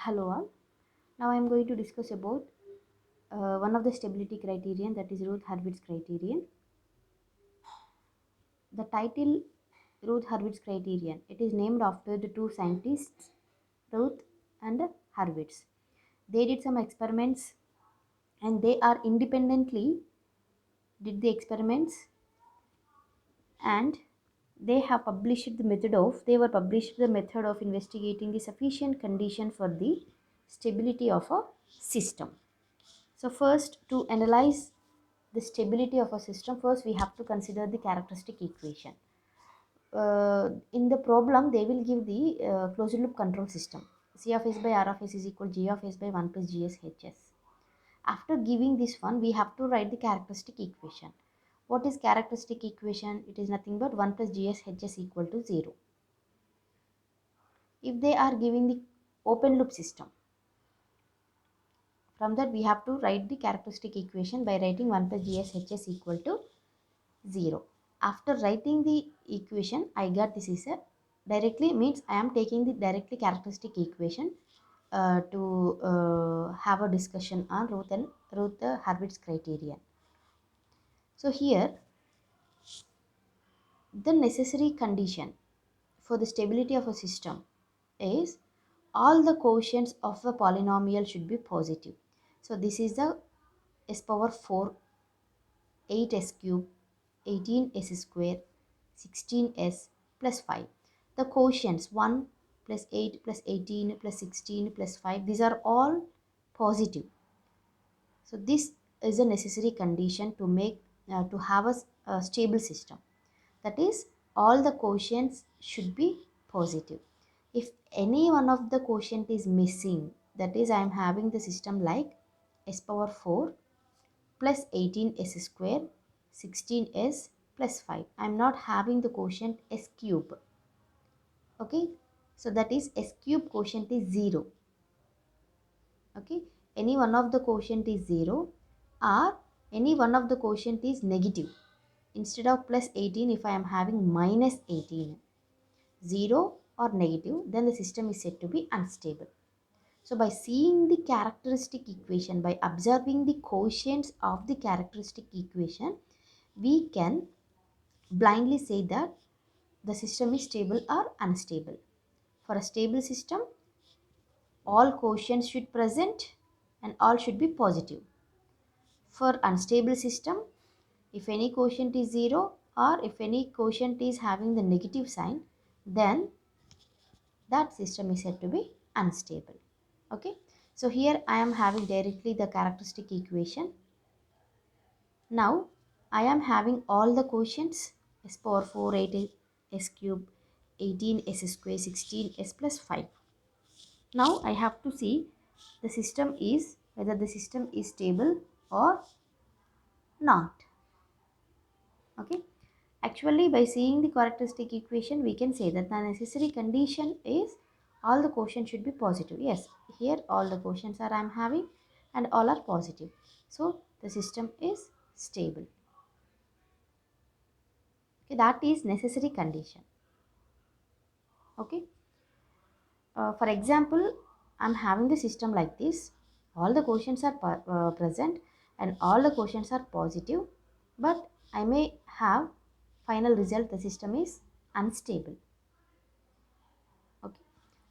Hello all. Now I am going to discuss about one of the stability criterion, that is Routh-Hurwitz criterion. The title Routh-Hurwitz criterion, it is named after the two scientists Routh and Hurwitz. They did some experiments and they are independently did the experiments, and they were published the method of investigating the sufficient condition for the stability of a system. So first, to analyze the stability of a system, first we have to consider the characteristic equation. In the problem, they will give the closed loop control system. C of s by R of s is equal G of s by 1 plus Gs Hs. After giving this one, we have to write the characteristic equation. What is characteristic equation? It is nothing but 1 plus Gs Hs equal to 0. If they are giving the open loop system, from that we have to write the characteristic equation by writing 1 plus Gs Hs equal to 0. After writing the equation, I got this is a directly means I am taking the directly characteristic equation to have a discussion on Routh-Hurwitz criterion. So here the necessary condition for the stability of a system is all the quotients of a polynomial should be positive. So this is the s power 4, 8s cube, 18s square, 16s plus 5. The quotients 1 plus 8 plus 18 plus 16 plus 5, these are all positive. So this is a necessary condition to make to have a stable system. That is, all the quotients should be positive. If any one of the quotient is missing, that is, I am having the system like s power 4 plus 18s square, 16s plus 5. I am not having the quotient s cube. Okay, so that is s cube quotient is 0. Okay, any one of the quotient is 0 or any one of the quotient is negative. Instead of plus 18, if I am having minus 18, 0 or negative, then the system is said to be unstable. So by seeing the characteristic equation, by observing the quotients of the characteristic equation, we can blindly say that the system is stable or unstable. For a stable system, all quotients should present and all should be positive. For unstable system, if any quotient is 0 or if any quotient is having the negative sign, then that system is said to be unstable. Okay, so here I am having directly the characteristic equation. Now I am having all the quotients s power 4, 8 s cube, 18 s square, 16 s plus 5. Now I have to see the system is whether the system is stable or not. Okay, actually by seeing the characteristic equation, we can say that the necessary condition is all the quotients should be positive. Yes, here all the quotients are I am having and all are positive. So the system is stable. Okay, that is necessary condition. Okay, for example, I'm having the system like this. All the quotients are present and all the quotients are positive, but I may have final result the system is unstable. Okay,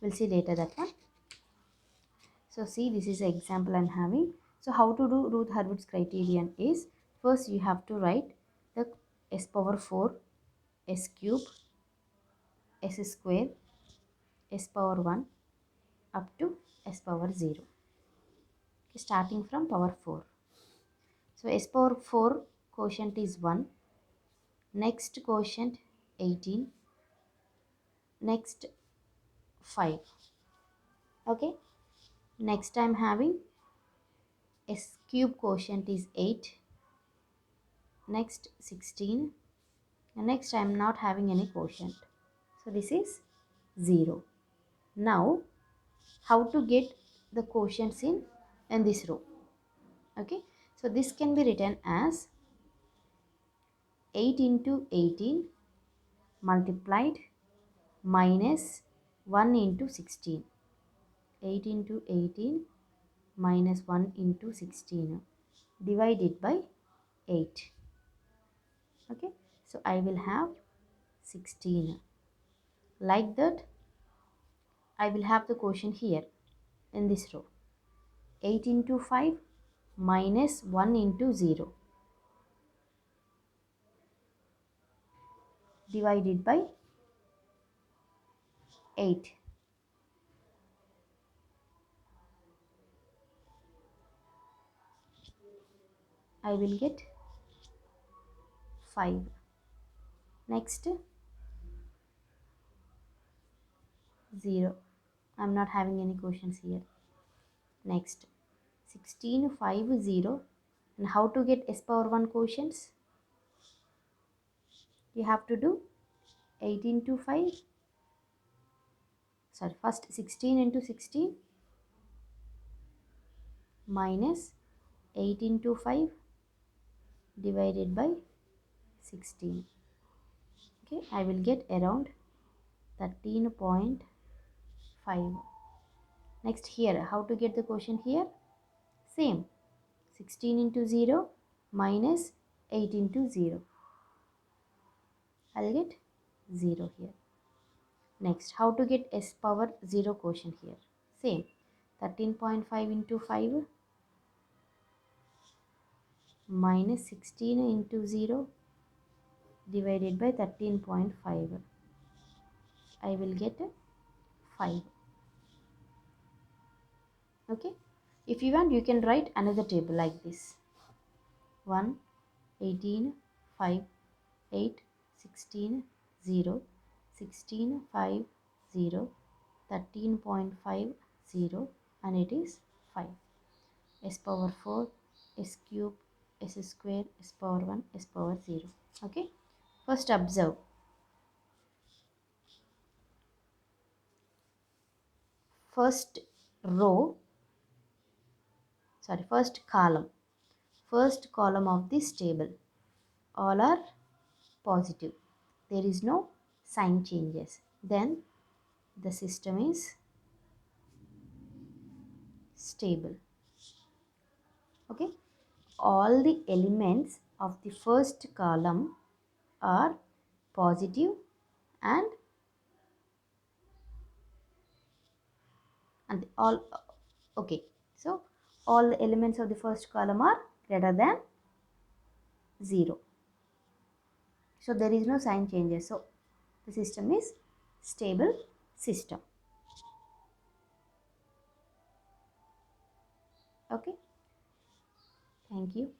we'll see later that one. So see, this is an example I'm having. So how to do Routh-Hurwitz criterion is, first you have to write the s power 4, s cube, s square, s power 1 up to s power 0. Okay, starting from power 4. So s power 4 quotient is 1. Next quotient 18. Next 5. Okay. Next I'm having s cube quotient is 8. Next 16. And next I am not having any quotient. So this is 0. Now how to get the quotients in this row? Okay. So this can be written as 8 into 18 multiplied minus 1 into 16. 8 into 18 minus 1 into 16 divided by 8. Okay, so I will have 16. Like that, I will have the quotient here in this row. 8 into 5 minus 1 into 0 divided by 8. I will get 5. Next, 0. I am not having any quotients here. Next, 16, 5, 0. And how to get s power 1 quotients? You have to do 8 into 5. Sorry, first 16 into 16 minus 8 into 5 divided by 16. Okay, I will get around 13.5. Next, here, how to get the quotient here? Same, 16 into 0 minus 8 into 0. I'll get 0 here. Next, how to get s power 0 quotient here? Same, 13.5 into 5 minus 16 into 0 divided by 13.5. I will get 5. Okay, if you want, you can write another table like this: 1, 18, 5, 8, 16, 0, 16, 5, 0, 13.5, 0, and it is 5. S power 4, s cube, s square, s power 1, s power 0. Okay, first observe. First row, sorry, first column of this table, all are positive. There is no sign changes. Then the system is stable. Okay, all the elements of the first column are positive and all okay. So all the elements of the first column are greater than 0. So there is no sign changes. So the system is stable system. Okay, thank you.